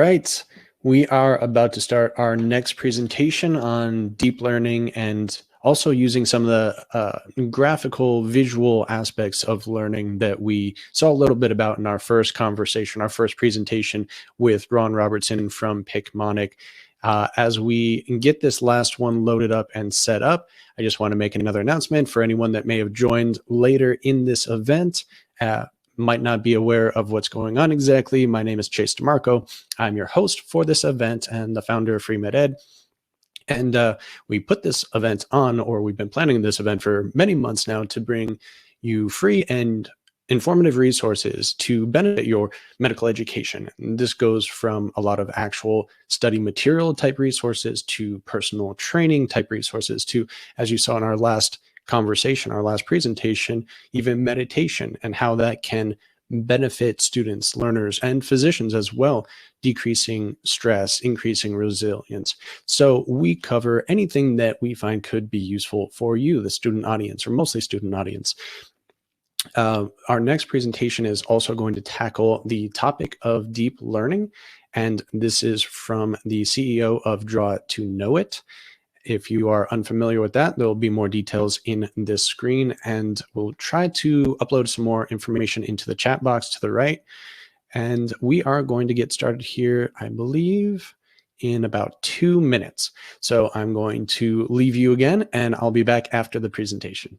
right. We are about to start our next presentation on deep learning and also using some of the graphical visual aspects of learning that we saw a little bit about in our first conversation, our first presentation with Ron Robertson from Picmonic. As we get this last one loaded up and set up, I just want to make another announcement for anyone that may have joined later in this event. Might not be aware of what's going on exactly. My name is Chase DeMarco. I'm your host for this event and the founder of FreeMedEd. And we put this event on, or we've been planning this event for many months now to bring you free and informative resources to benefit your medical education. And this goes from a lot of actual study material type resources to personal training type resources to, as you saw in our last conversation, our last presentation, even meditation and how that can benefit students, learners, and physicians as well, decreasing stress, increasing resilience. So we cover anything that we find could be useful for you, the student audience, or mostly student audience. Our next presentation is also going to tackle the topic of deep learning, and this is from the CEO of DrawItToKnowIt. If you are unfamiliar with that, there will be more details in this screen, and we'll try to upload some more information into the chat box to the right. And we are going to get started here, I believe, in about 2 minutes. So I'm going to leave you again, and I'll be back after the presentation.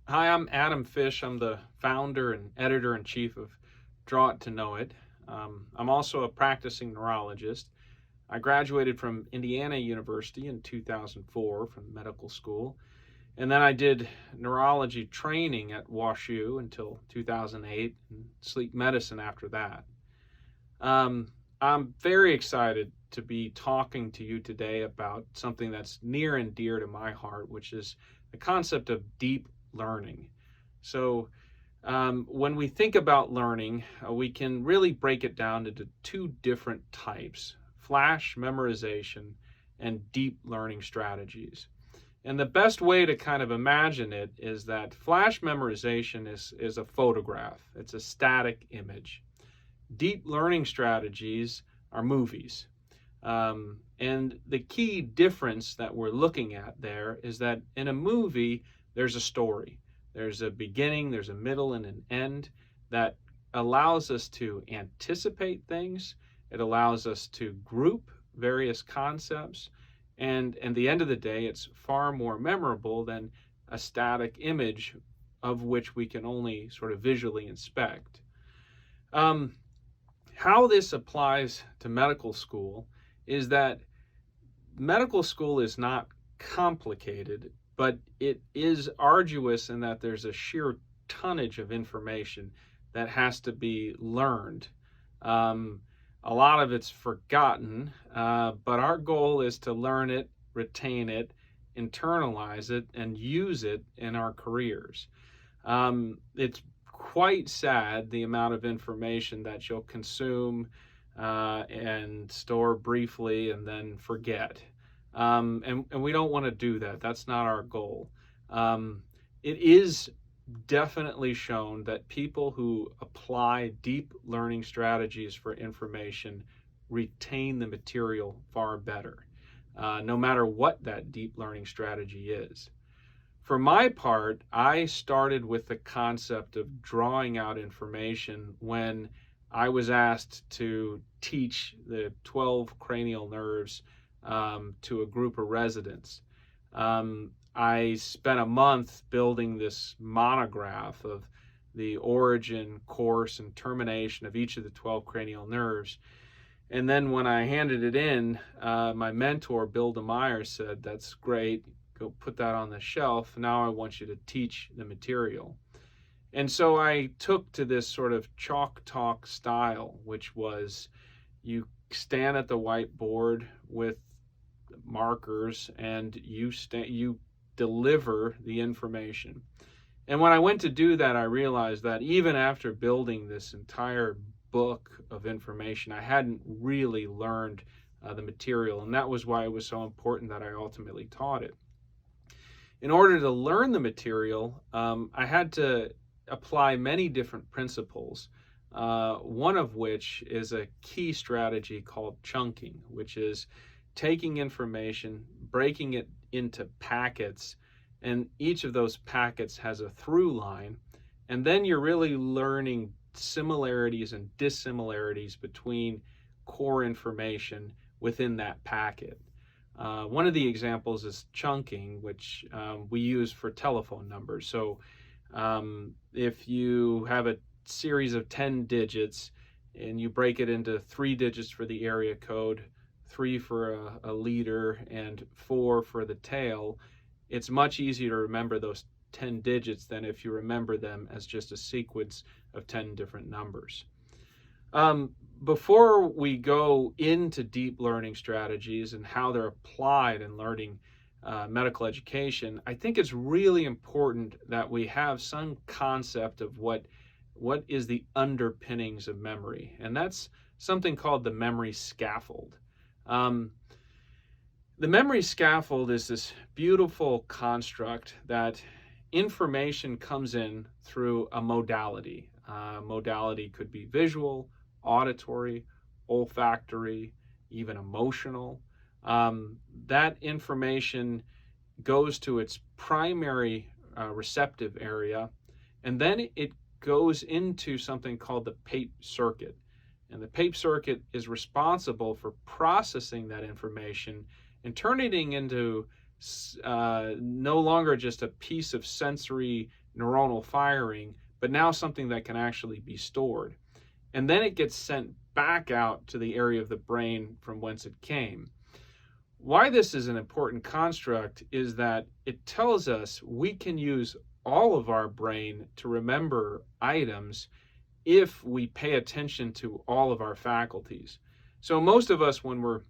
Hi, I'm Adam Fisch. I'm the founder and editor-in-chief of DrawItToKnowIt. I'm also a practicing neurologist. I graduated from Indiana University in 2004 from medical school, and then I did neurology training at WashU until 2008 and sleep medicine after that. I'm very excited to be talking to you today about something that's near and dear to my heart, which is the concept of deep learning. So when we think about learning, we can really break it down into two different types: flash memorization and deep learning strategies. And the best way to kind of imagine it is that flash memorization is a photograph. It's a static image. Deep learning strategies are movies. And the key difference that we're looking at there is that in a movie, there's a story. There's a beginning, there's a middle, and an end that allows us to anticipate things. It allows us to group various concepts. And at the end of the day, it's far more memorable than a static image of which we can only sort of visually inspect. How this applies to medical school is that medical school is not complicated, but it is arduous in that there's a sheer tonnage of information that has to be learned. A lot of it's forgotten, but our goal is to learn it, retain it, internalize it, and use it in our careers. It's quite sad the amount of information that you'll consume and store briefly and then forget. And we don't want to do that. That's not our goal. It is definitely shown that people who apply deep learning strategies for information retain the material far better, no matter what that deep learning strategy is. For my part, I started with the concept of drawing out information when I was asked to teach the 12 cranial nerves to a group of residents. I spent a month building this monograph of the origin, course, and termination of each of the 12 cranial nerves. And then when I handed it in, my mentor, Bill DeMeyer, said, "That's great, go put that on the shelf. Now I want you to teach the material." And so I took to this sort of chalk talk style, which was you stand at the whiteboard with markers and you deliver the information. And when I went to do that, I realized that even after building this entire book of information, I hadn't really learned the material. And that was why it was so important that I ultimately taught it. In order to learn the material, I had to apply many different principles. one of which is a key strategy called chunking, which is taking information, breaking it into packets, and each of those packets has a through line, and then you're really learning similarities and dissimilarities between core information within that packet. One of the examples is chunking, which we use for telephone numbers. So if you have a series of 10 digits and you break it into 3 digits for the area code, 3 for a leader, and 4 for the tail, it's much easier to remember those 10 digits than if you remember them as just a sequence of 10 different numbers. Before we go into deep learning strategies and how they're applied in learning medical education, I think it's really important that we have some concept of what is the underpinnings of memory, and that's something called the memory scaffold. The memory scaffold is this beautiful construct that information comes in through a modality. Modality could be visual, auditory, olfactory, even emotional. That information goes to its primary receptive area, and then it goes into something called the PAPE circuit. And the PAPE circuit is responsible for processing that information and turning it into no longer just a piece of sensory neuronal firing, but now something that can actually be stored. And then it gets sent back out to the area of the brain from whence it came. Why this is an important construct is that it tells us we can use all of our brain to remember items if we pay attention to all of our faculties. So most of us, when we're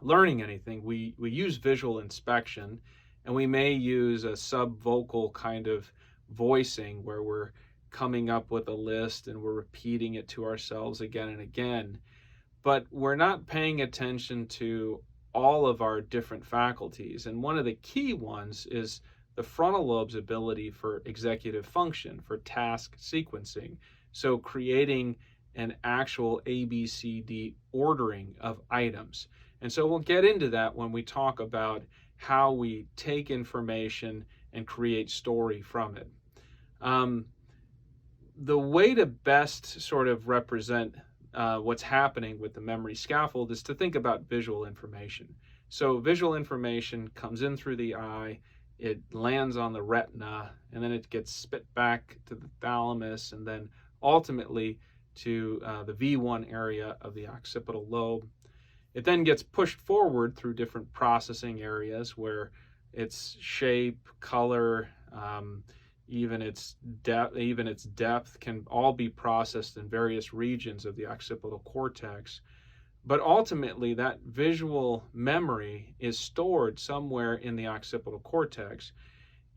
learning anything, we use visual inspection, and we may use a subvocal kind of voicing where we're coming up with a list and we're repeating it to ourselves again and again, but we're not paying attention to all of our different faculties. And one of the key ones is the frontal lobe's ability for executive function, for task sequencing. So creating an actual ABCD ordering of items. And so we'll get into that when we talk about how we take information and create story from it. The way to best sort of represent what's happening with the memory scaffold is to think about visual information. So visual information comes in through the eye, it lands on the retina, and then it gets spit back to the thalamus, and then ultimately to the V1 area of the occipital lobe. It then gets pushed forward through different processing areas where its shape, color, even its depth can all be processed in various regions of the occipital cortex. But ultimately, that visual memory is stored somewhere in the occipital cortex.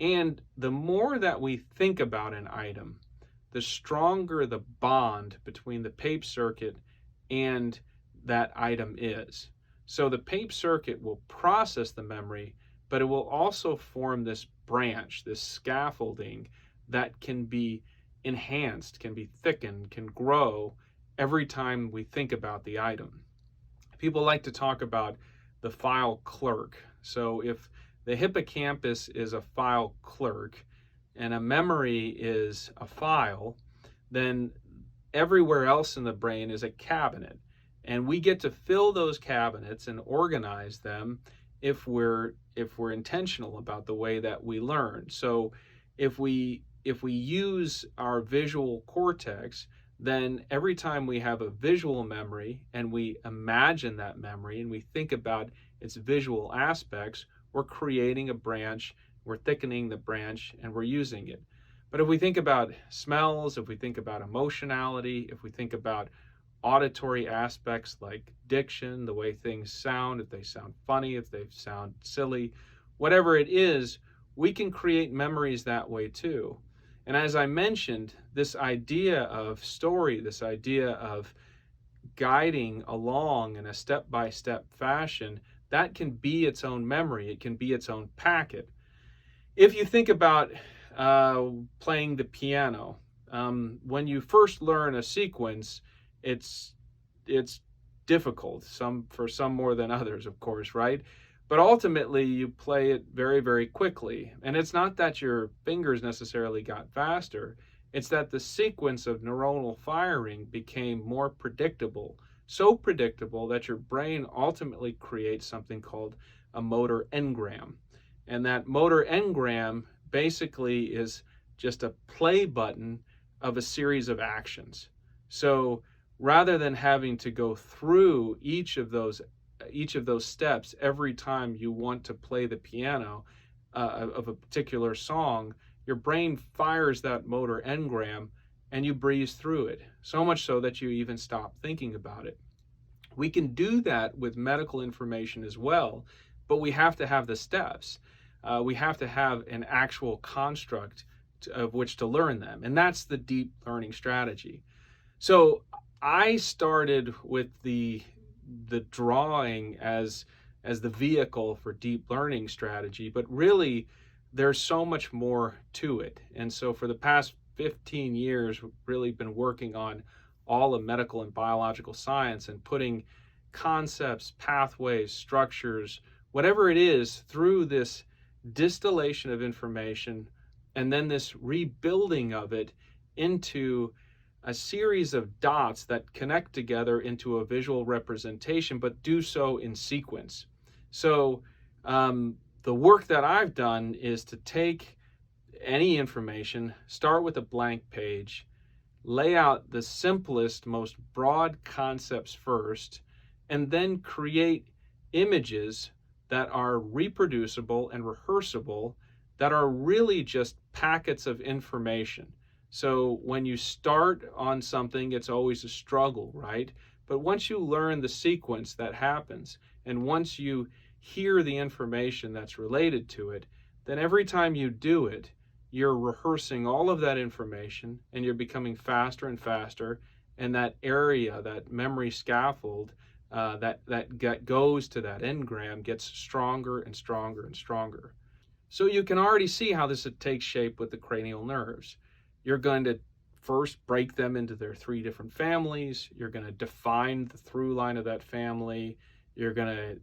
And the more that we think about an item, the stronger the bond between the PAPE circuit and that item is. So the PAPE circuit will process the memory, but it will also form this branch, this scaffolding that can be enhanced, can be thickened, can grow every time we think about the item. People like to talk about the file clerk. So if the hippocampus is a file clerk and a memory is a file, then everywhere else in the brain is a cabinet. And we get to fill those cabinets and organize them if we're intentional about the way that we learn. So if we use our visual cortex, then every time we have a visual memory and we imagine that memory and we think about its visual aspects, we're creating a branch, we're thickening the branch, and we're using it. But if we think about smells, if we think about emotionality, if we think about auditory aspects like diction, the way things sound, if they sound funny, if they sound silly, whatever it is, we can create memories that way too. And as I mentioned, this idea of story, this idea of guiding along in a step-by-step fashion, that can be its own memory. It can be its own packet. If you think about playing the piano, When you first learn a sequence, it's it's difficult, for some more than others, of course, right? But ultimately, you play it very, very quickly. And it's not that your fingers necessarily got faster, it's that the sequence of neuronal firing became more predictable, so predictable that your brain ultimately creates something called a motor engram. And that motor engram basically is just a play button of a series of actions. So rather than having to go through each of those steps every time you want to play the piano of a particular song, your brain fires that motor engram and you breeze through it, so much so that you even stop thinking about it. We can do that with medical information as well, but we have to have the steps. We have to have an actual construct of which to learn them, and that's the deep learning strategy. So I started with the drawing as the vehicle for deep learning strategy, but really there's so much more to it. And so for the past 15 years, we've really been working on all of medical and biological science and putting concepts, pathways, structures, whatever it is, through this distillation of information and then this rebuilding of it into a series of dots that connect together into a visual representation, but do so in sequence. So the work that I've done is to take any information, start with a blank page, lay out the simplest, most broad concepts first, and then create images that are reproducible and rehearsable, that are really just packets of information. So when you start on something, it's always a struggle, right? But once you learn the sequence that happens, and once you hear the information that's related to it, then every time you do it, you're rehearsing all of that information and you're becoming faster and faster. And that area, that memory scaffold that goes to that engram gets stronger and stronger and stronger. So you can already see how this takes shape with the cranial nerves. You're going to first break them into their 3 different families. You're going to define the through line of that family. You're going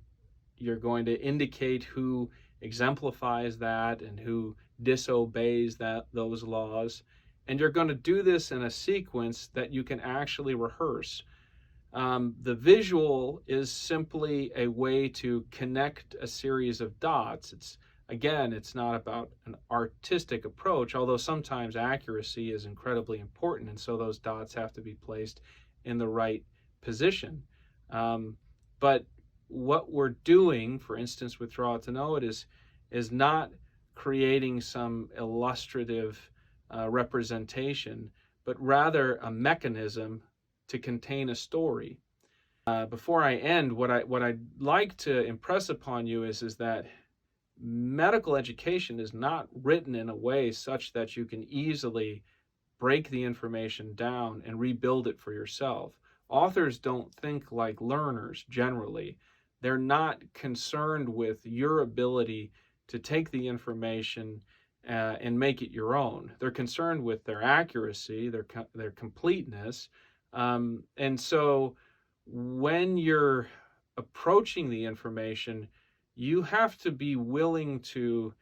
to indicate who exemplifies that and who disobeys those laws. And you're going to do this in a sequence that you can actually rehearse. The visual is simply a way to connect a series of dots. It's not about an artistic approach, although sometimes accuracy is incredibly important, and so those dots have to be placed in the right position. But what we're doing, for instance, with DrawItToKnowIt is not creating some illustrative representation, but rather a mechanism to contain a story. Before I end, what I'd like to impress upon you is that medical education is not written in a way such that you can easily break the information down and rebuild it for yourself. Authors don't think like learners generally. They're not concerned with your ability to take the information and make it your own. They're concerned with their accuracy, their completeness. And so when you're approaching the information, you have to be willing to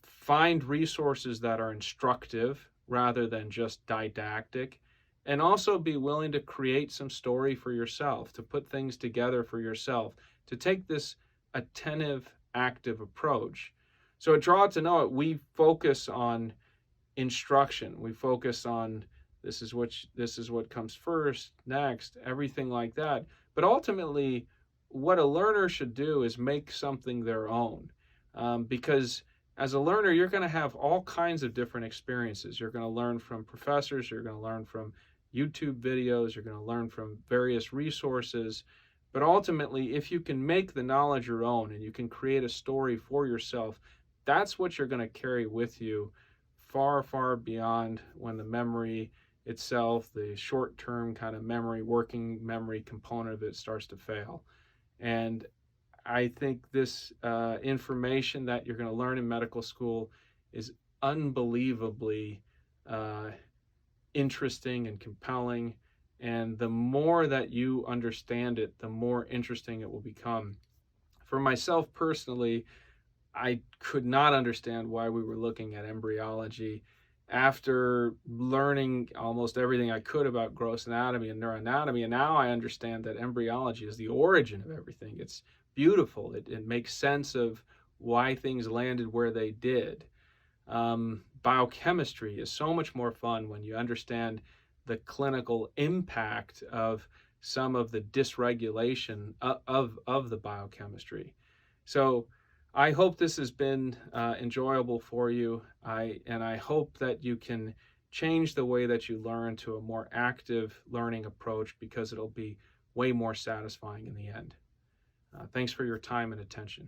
find resources that are instructive rather than just didactic, and also be willing to create some story for yourself, to put things together for yourself, to take this attentive, active approach. So at DrawItToKnowIt, we focus on instruction. We focus on this is what comes first, next, everything like that. But ultimately, what a learner should do is make something their own, because as a learner, you're going to have all kinds of different experiences. You're going to learn from professors, you're going to learn from YouTube videos, you're going to learn from various resources. But ultimately, if you can make the knowledge your own and you can create a story for yourself, that's what you're going to carry with you far, far beyond when the memory itself, the short-term kind of memory, working memory component of it starts to fail. And I think this information that you're going to learn in medical school is unbelievably uh, interesting and compelling. And the more that you understand it, the more interesting it will become. For myself personally, I could not understand why we were looking at embryology. After learning almost everything I could about gross anatomy and neuroanatomy, and now I understand that embryology is the origin of everything. It's beautiful. It makes sense of why things landed where they did. Biochemistry is so much more fun when you understand the clinical impact of some of the dysregulation of the biochemistry. So I hope this has been enjoyable for you. I hope that you can change the way that you learn to a more active learning approach, because it'll be way more satisfying in the end. Thanks for your time and attention.